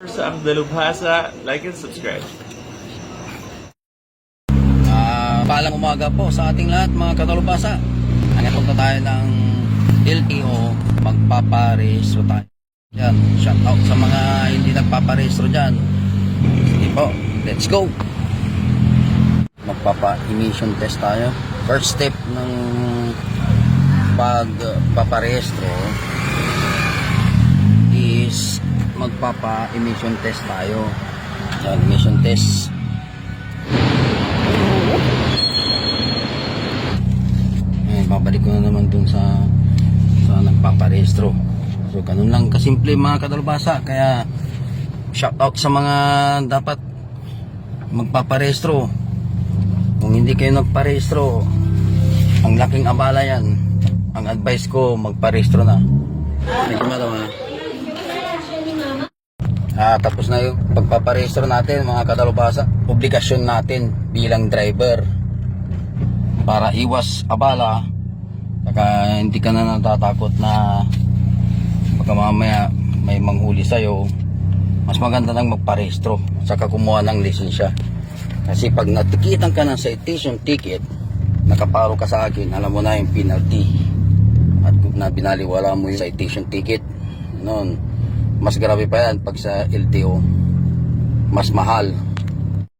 Sa Dalubhasa, like and subscribe. Paalang umaga po sa ating lahat mga kadalubhasa. Nagpunta tayo ng LTO, magpaparehistro tayo. Yan, shout out sa mga hindi nagpaparehistro dyan. Sige po, let's go. Magpapa-emission test tayo. First step ng pagpaparehistro is magpapa-emission test tayo. Yan, emission test. Babalik ko na naman dun sa nagpaparehistro. So ganun lang kasimple mga kadalubhasa. Kaya shout out sa mga dapat magpaparehistro. Kung hindi kayo nagparehistro, ang laking abala yan. Ang advice ko, magparehistro na. Tapos na yung pagpaparehistro natin mga kadalubhasa. Obligasyon natin bilang driver para iwas abala. Saka hindi ka na natatakot na pagka mamaya may manghuli sa'yo. Mas maganda nang magparehistro saka kumuha ng lisensya. Kasi pag natikitan ka ng citation ticket, nakaparo ka sa akin, alam mo na yung penalty. At kung na binaliwala mo yung citation ticket noon, mas grabe pa yan pag sa LTO, mas mahal.